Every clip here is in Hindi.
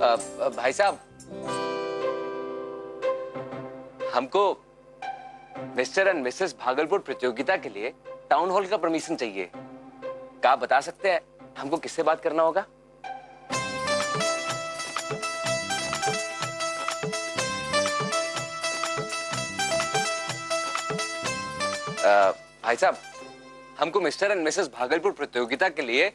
भाई साहब, हमको मिस्टर एंड मिसेस भागलपुर प्रतियोगिता के लिए टाउन हॉल का परमिशन चाहिए। क्या आप बता सकते हैं हमको किससे बात करना होगा? भाई साहब, हमको मिस्टर एंड मिसेस भागलपुर प्रतियोगिता के लिए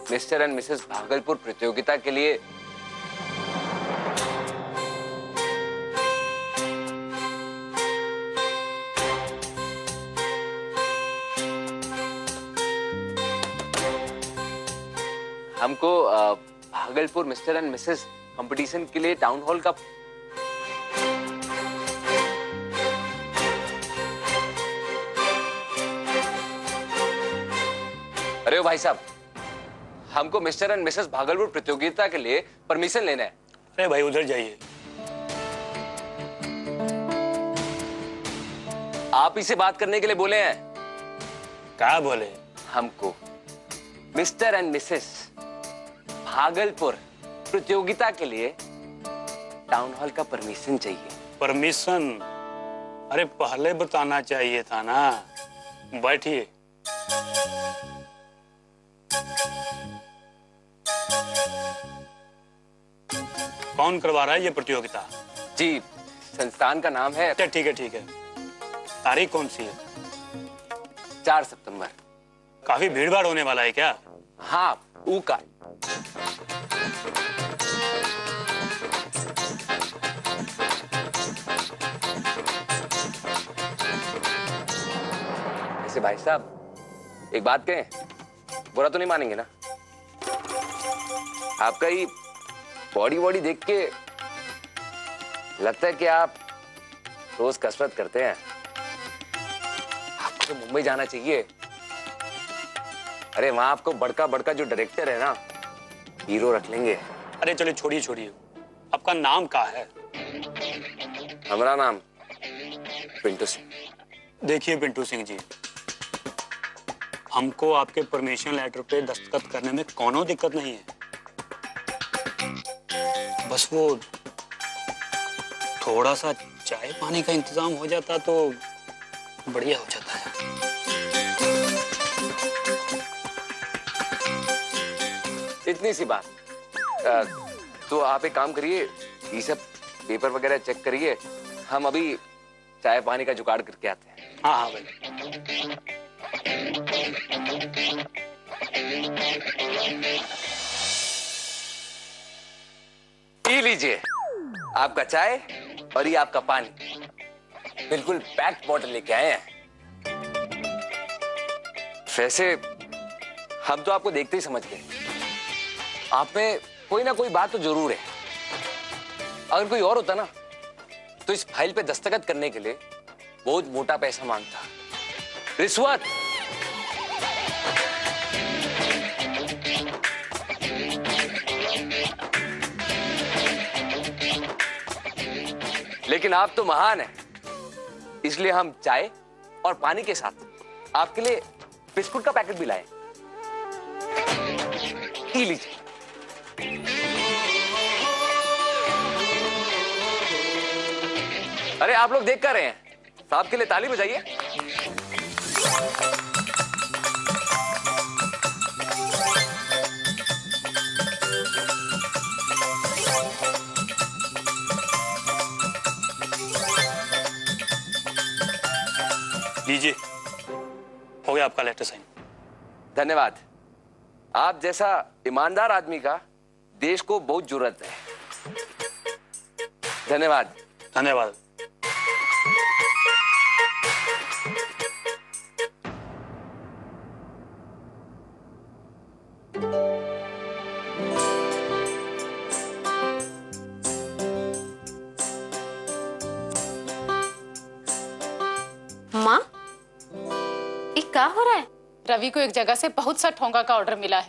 मिस्टर एंड मिसेस भागलपुर प्रतियोगिता के लिए Bhagalpur mister and Mrs competition के लिए टाउन हॉल का अरे भाई साहब, हमको मिस्टर एंड मिसेस भागलपुर प्रतियोगिता के लिए परमिशन लेना है। अरे भाई उधर जाइए। आप ही से बात करने के लिए बोले हैं। क्या बोले? हमको मिस्टर एंड मिसेस भागलपुर प्रतियोगिता के लिए टाउन हॉल का परमिशन चाहिए। परमिशन? अरे पहले बताना चाहिए था ना। बैठिए। कौन करवा रहा है ये प्रतियोगिता? जी, संस्थान का नाम है। ठीक है ठीक है। तारीख कौन सी है? 4 सितंबर। काफी भीड़ भाड़ होने वाला है क्या? हाँ, का ऐसे भाई साहब, एक बात कहें, बुरा तो नहीं मानेंगे ना? आपका ही बॉडी देख के लगता है कि आप रोज कसरत करते हैं। आपको तो मुंबई जाना चाहिए। अरे वहां आपको बड़का जो डायरेक्टर है ना, हीरो रख लेंगे। अरे चलिए छोड़िए। आपका नाम क्या है? हमारा नाम पिंटू सिंह। देखिए पिंटू सिंह जी, हमको आपके परमिशन लेटर पे दस्तखत करने में कोनो दिक्कत नहीं है। बस वो थोड़ा सा चाय पानी का इंतजाम हो जाता तो बढ़िया हो जाता है। इतनी सी बात। तो आप एक काम करिए, ये सब पेपर वगैरह चेक करिए, हम अभी चाय पानी का जुगाड़ करके आते हैं। हाँ भाई। पी लीजिए आपका चाय और ये आपका पानी। बिल्कुल पैक्ड बॉटल लेके आए हैं। वैसे हम तो आपको देखते ही समझ गए, आप में कोई ना कोई बात तो जरूर है। अगर कोई और होता ना तो इस फाइल पे दस्तखत करने के लिए बहुत मोटा पैसा मांगता, रिश्वत। लेकिन आप तो महान हैं, इसलिए हम चाय और पानी के साथ आपके लिए बिस्कुट का पैकेट भी लाए। पी लीजिए। अरे आप लोग देख कर रहे हैं, साहब के लिए ताली बजाइए। लीजिए, हो गया आपका लेटर साइन। धन्यवाद। आप जैसा ईमानदार आदमी का देश को बहुत जरूरत है। धन्यवाद। धन्यवाद। माँ, ये क्या हो रहा है? रवि को एक जगह से बहुत सा ठोंगा का ऑर्डर मिला है।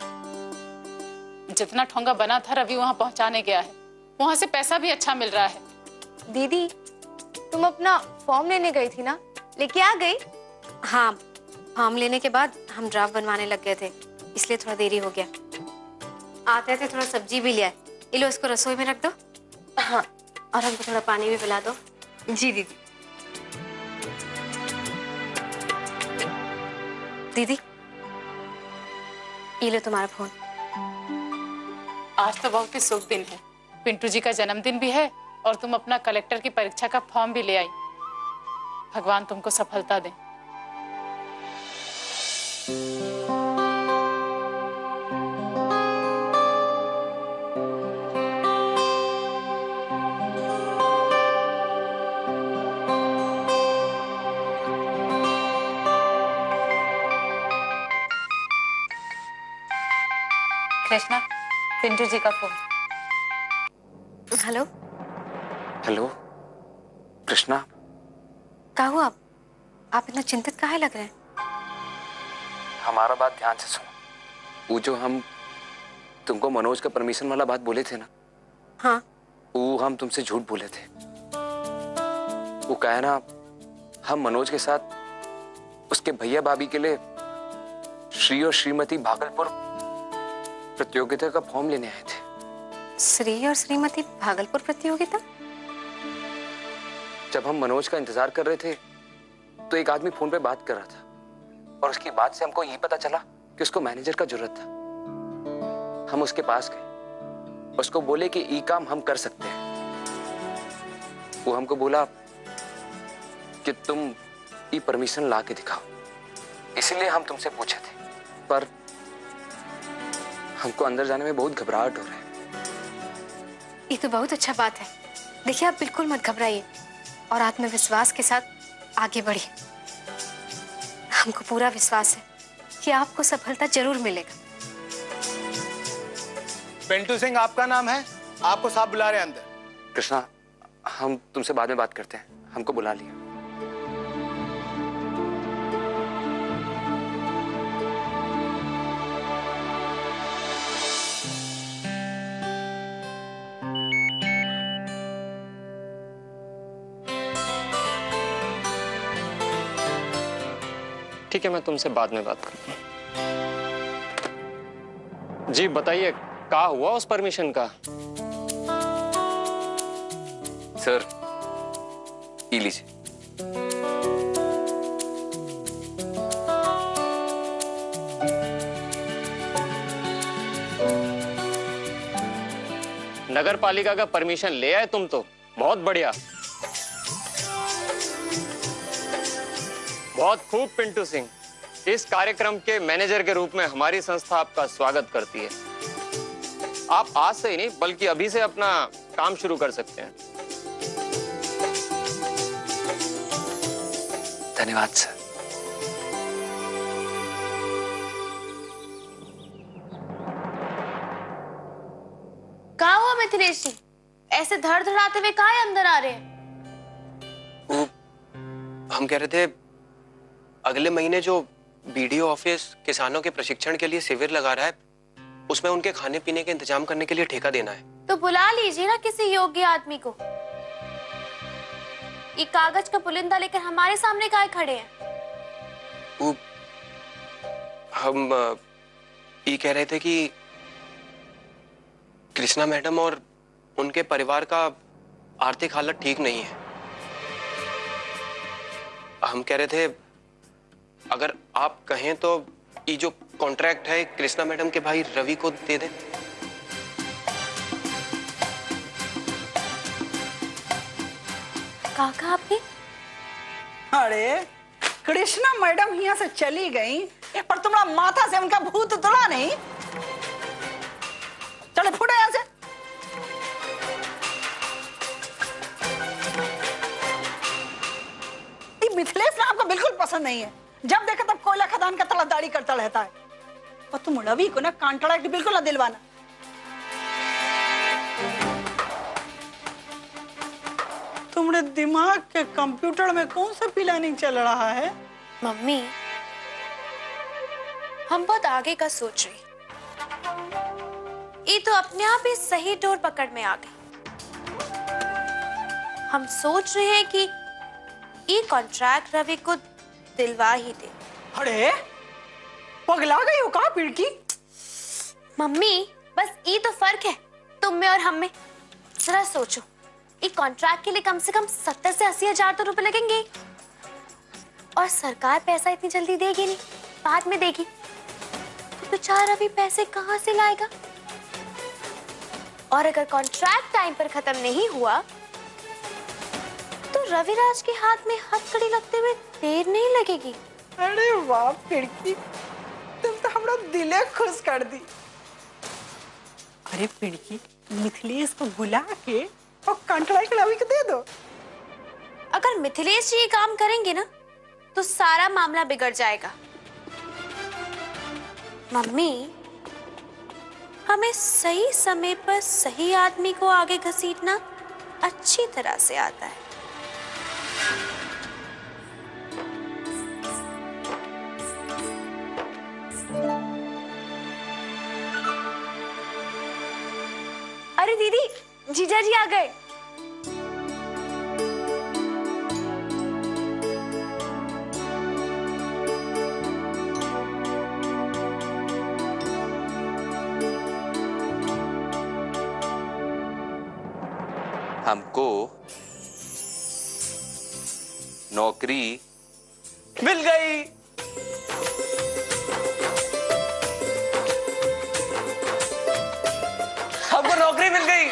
जितना ठोंगा बना था रवि वहां पहुंचाने गया है। वहां से पैसा भी अच्छा मिल रहा है। दीदी, तुम अपना फॉर्म लेने गई थी ना, लेके आ गई? हाँ, फॉर्म लेने के बाद हम ड्राफ्ट बनवाने लग गए थे, इसलिए थोड़ा देरी हो गया। आते थे थोड़ा सब्जी भी ले आए। ये लो, इसको रसोई में रख दो। हाँ, और हमको थोड़ा पानी भी पिला दो। जी दीदी। दीदी, ये लो तुम्हारा फोन। आज तो बहुत ही शुभ दिन है। पिंटू जी का जन्मदिन भी है और तुम अपना कलेक्टर की परीक्षा का फॉर्म भी ले आई। भगवान तुमको सफलता दे। कृष्णा, पिंटू जी का फोन। हेलो। हेलो कृष्णा। क्या हुआ? आप इतना चिंतित काहे लग रहे हैं? हमारा बात ध्यान से सुनो। वो जो हम तुमको मनोज का परमिशन वाला बात बोले थे ना, हाँ। वो हम तुमसे झूठ बोले थे। वो क्या है ना, हम मनोज के साथ उसके भैया भाभी के लिए श्री और श्रीमती भागलपुर प्रतियोगिता का फॉर्म लेने आए थे। श्री और श्रीमती भागलपुर प्रतियोगिता? जब हम मनोज का इंतजार कर रहे थे तो एक आदमी फोन पे बात कर रहा था और उसकी बात से हमको ये पता चला कि उसको मैनेजर का जरूरत था। हम उसके पास गए, उसको बोले कि ये काम हम कर सकते हैं। वो हमको बोला कि तुम ये परमिशन ला के दिखाओ, इसलिए हम तुमसे पूछे थे, पर हमको अंदर जाने में बहुत घबराहट हो रहा है। ये तो बहुत अच्छा बात है। देखिए, आप बिल्कुल मत घबराइए और आत्मविश्वास के साथ आगे बढ़िए। हमको पूरा विश्वास है कि आपको सफलता जरूर मिलेगा। पिंटू सिंह आपका नाम है, आपको साहब बुला रहे हैं अंदर। कृष्णा, हम तुमसे बाद में बात करते हैं, हमको बुला लिया। ठीक है, मैं तुमसे बाद में बात करता हूँ। जी बताइए, क्या हुआ उस परमिशन का? सर, ये लीजिए। नगर पालिका का परमिशन ले आए तुम तो, बहुत बढ़िया। बहुत खूब पिंटू सिंह। इस कार्यक्रम के मैनेजर के रूप में हमारी संस्था आपका स्वागत करती है। आप आज से ही नहीं बल्कि अभी से अपना काम शुरू कर सकते हैं। धन्यवाद सर। कहाँ हुआ मिथिलेश जी? ऐसे धड़ धड़ाते हुए कहाँ अंदर आ रहे हैं? हम कह रहे थे अगले महीने जो बीडीओ ऑफिस किसानों के प्रशिक्षण के लिए शिविर लगा रहा है, उसमें उनके खाने पीने के इंतजाम करने के लिए ठेका देना है। तो बुला लीजिए ना किसी योग्य आदमी को। ये कागज का पुलिंदा लेकर हमारे सामने काहे खड़े हैं? हम ये कह रहे थे कि कृष्णा मैडम और उनके परिवार का आर्थिक हालत ठीक नहीं है। हम कह रहे थे अगर आप कहें तो ये जो कॉन्ट्रैक्ट है कृष्णा मैडम के भाई रवि को दे दें। काका आपने? अरे कृष्णा मैडम यहाँ से चली गई, पर तुम्हारा माथा से उनका भूत उतरा नहीं। चले फुटे यहाँ से। मिथिलेश ना आपको बिल्कुल पसंद नहीं है। जब देखा तब कोयला खदान का तलादारी करता रहता है। और तुम रवि को ना कॉन्ट्रैक्ट बिल्कुल ना दिलवाना। तुम्हारे दिमाग के कंप्यूटर में कौन सा प्लानिंग चल रहा है? मम्मी, हम बहुत आगे का सोच रहे। ये तो अपने आप ही सही डोर पकड़ में आ गई। हम सोच रहे हैं कि ये कॉन्ट्रैक्ट रवि को दिलवा ही दे। अरे पगला गई हो कहा पिड़की? मम्मी बस ये तो फर्क है तुम में और हम में। जरा सोचो, ये कॉन्ट्रैक्ट के लिए कम से कम 70 से 80 हजार तो रुपए लगेंगे, और सरकार पैसा इतनी जल्दी देगी नहीं, बाद में देगी। तो बेचारा अभी पैसे कहाँ से लाएगा? और अगर कॉन्ट्रैक्ट टाइम पर खत्म नहीं हुआ तो रविराज के हाथ में हथकड़ी लगते हुए देर नहीं लगेगी। अरे वाह पिड़की, तुम तो हमरा दिले खुश कर दी। अरे पिड़की, मिथिलेश को बुला के और कॉन्ट्रैक्ट रवि को दे दो। अगर मिथिलेश जी ये काम करेंगे ना तो सारा मामला बिगड़ जाएगा। मम्मी, हमें सही समय पर सही आदमी को आगे घसीटना अच्छी तरह से आता है। अरे दीदी, जीजा जी आ गए। हमको नौकरी मिल गई। हमको नौकरी मिल गई।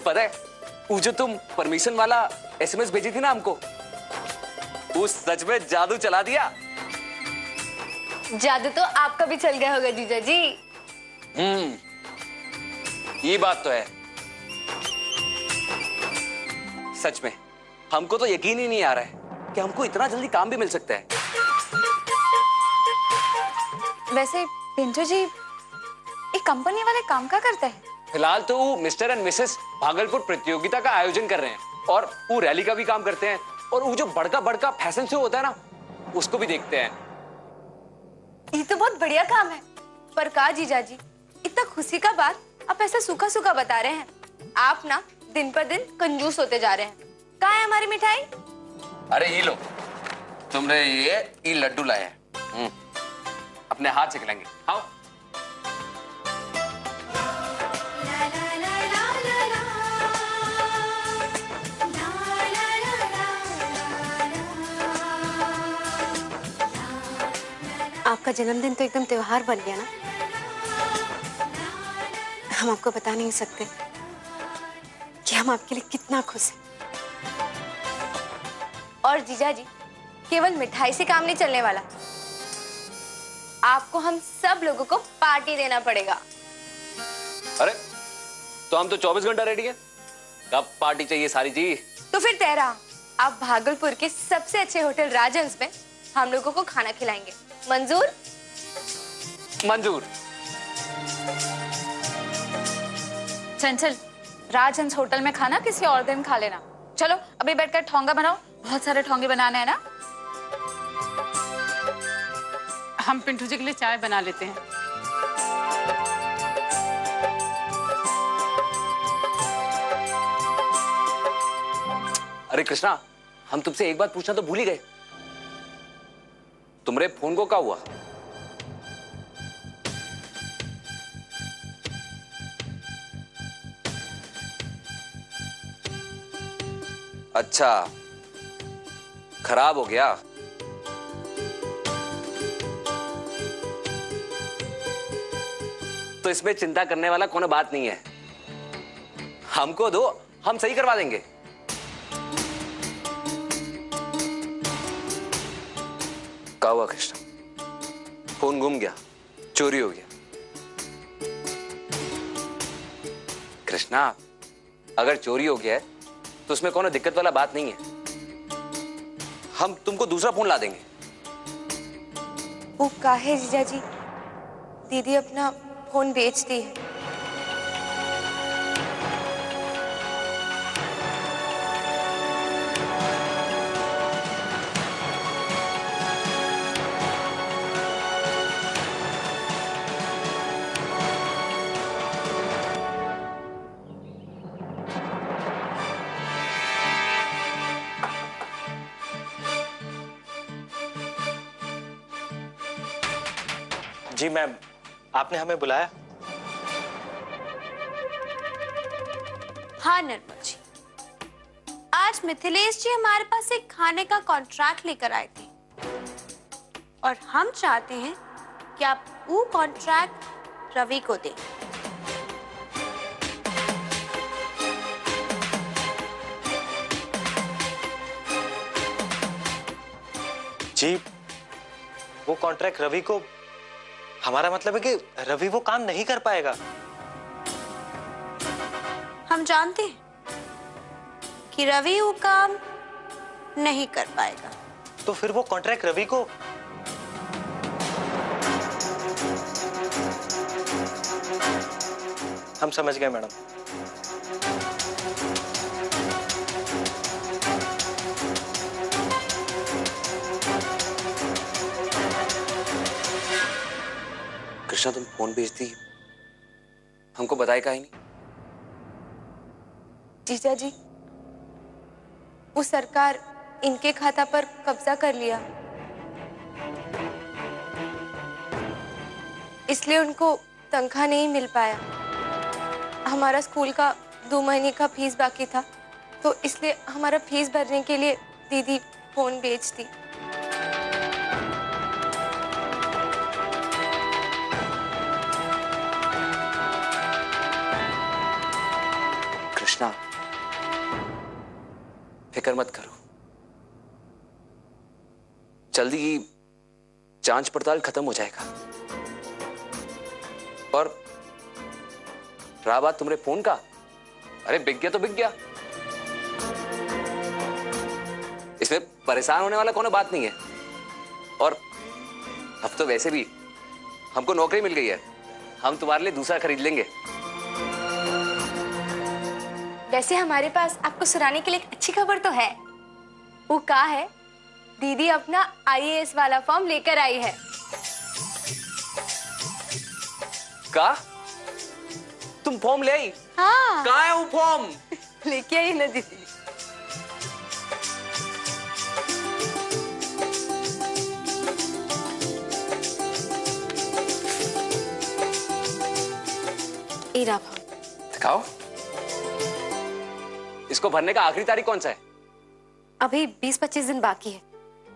पता है, वो जो तुम परमिशन वाला एसएमएस भेजी थी ना हमको, उस सच में जादू चला दिया। जादू तो आपका भी चल गया होगा जीजा जी। ये बात तो है। सच में हमको तो यकीन ही नहीं आ रहा है कि हमको इतना जल्दी काम भी मिल सकता है। वैसे पिंटू जी, ये कंपनी वाले काम क्या करते हैं? फिलहाल तो वो मिस्टर एंड मिसेस भागलपुर प्रतियोगिता का आयोजन कर रहे हैं, और वो रैली का भी काम करते हैं, और वो जो बड़का बड़का फैशन शो होता है ना, उसको भी देखते हैं। ये तो बहुत बढ़िया काम है। पर का जीजा जी, इतना खुशी का बात आप ऐसा सूखा सूखा बता रहे हैं। आप ना दिन पर दिन कंजूस होते जा रहे हैं। कहाँ है हमारी मिठाई? अरे ये लो, तुमने ये लड्डू लाए हैं, अपने हाथ से खिलाएंगे। आओ। आपका जन्मदिन तो एकदम त्योहार बन गया ना। हम आपको बता नहीं सकते कि हम आपके लिए कितना खुश हैं। और जीजा जी, केवल मिठाई से काम नहीं चलने वाला। आपको हम सब लोगों को पार्टी देना पड़ेगा। अरे तो हम तो 24 घंटा रेडी हैं। कब पार्टी चाहिए सारी जी? तो फिर तेरा, आप भागलपुर के सबसे अच्छे होटल राजहंस में हम लोगों को खाना खिलाएंगे। मंजूर? मंजूर। चंचल, राजहंस होटल में खाना किसी और दिन खा लेना। चलो अभी बैठकर ठोंगा बनाओ, बहुत सारे ठोंगे बनाने हैं ना। हम पिंटू जी के लिए चाय बना लेते हैं। अरे कृष्णा, हम तुमसे एक बात पूछना तो भूल ही गए। तुम्हारे फोन को क्या हुआ? अच्छा, खराब हो गया। तो इसमें चिंता करने वाला कोई बात नहीं है। हमको दो, हम सही करवा देंगे। क्या हुआ कृष्णा? फोन गुम गया, चोरी हो गया? कृष्णा, अगर चोरी हो गया है तो उसमें कोनो दिक्कत वाला बात नहीं है। हम तुमको दूसरा फोन ला देंगे। वो काहे जीजा जी, दीदी अपना फोन बेचती है। जी मैम, आपने हमें बुलाया? हाँ निर्मल जी, आज मिथिलेश जी हमारे पास एक खाने का कॉन्ट्रैक्ट लेकर आए थे और हम चाहते हैं कि आप वो कॉन्ट्रैक्ट रवि को दें। जी, वो कॉन्ट्रैक्ट रवि को, हमारा मतलब है कि रवि वो काम नहीं कर पाएगा। हम जानते हैं कि रवि वो काम नहीं कर पाएगा। तो फिर वो कॉन्ट्रैक्ट रवि को, हम समझ गए मैडम। कृष्णा, तुम फोन भेजती, हमको बताए का ही नहीं। जीजा जी, वो सरकार इनके खाता पर कब्जा कर लिया, इसलिए उनको तनख्वाह नहीं मिल पाया। हमारा स्कूल का 2 महीने का फीस बाकी था, तो इसलिए हमारा फीस भरने के लिए दीदी फोन भेजती। कृष्णा, फिक्र मत करो, जल्दी ही जांच पड़ताल खत्म हो जाएगा। और रहा बात तुम्हारे फोन का, अरे बिक गया तो बिक गया, इसमें परेशान होने वाला कोनो बात नहीं है। और अब तो वैसे भी हमको नौकरी मिल गई है, हम तुम्हारे लिए दूसरा खरीद लेंगे। वैसे हमारे पास आपको सुनाने के लिए एक अच्छी खबर तो है। वो कहा है, दीदी अपना IAS वाला फॉर्म लेकर आई है। का? तुम फॉर्म ले आई? हाँ। कहाँ है वो फॉर्म? लेके आई ना दीदी। ईरा फॉर्म दिखाओ। इसको भरने का आखिरी तारीख कौन सा है? अभी 20-25 दिन बाकी है,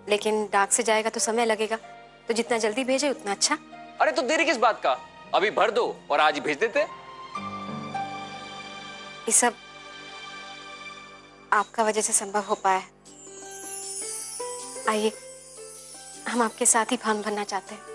लेकिन डाक से जाएगा तो समय लगेगा, तो जितना जल्दी भेजे उतना अच्छा। अरे तो देरी किस बात का, अभी भर दो और आज ही भेज देते। ये सब आपका वजह से संभव हो पाया है। आइए, हम आपके साथ ही फॉर्म भरना चाहते हैं।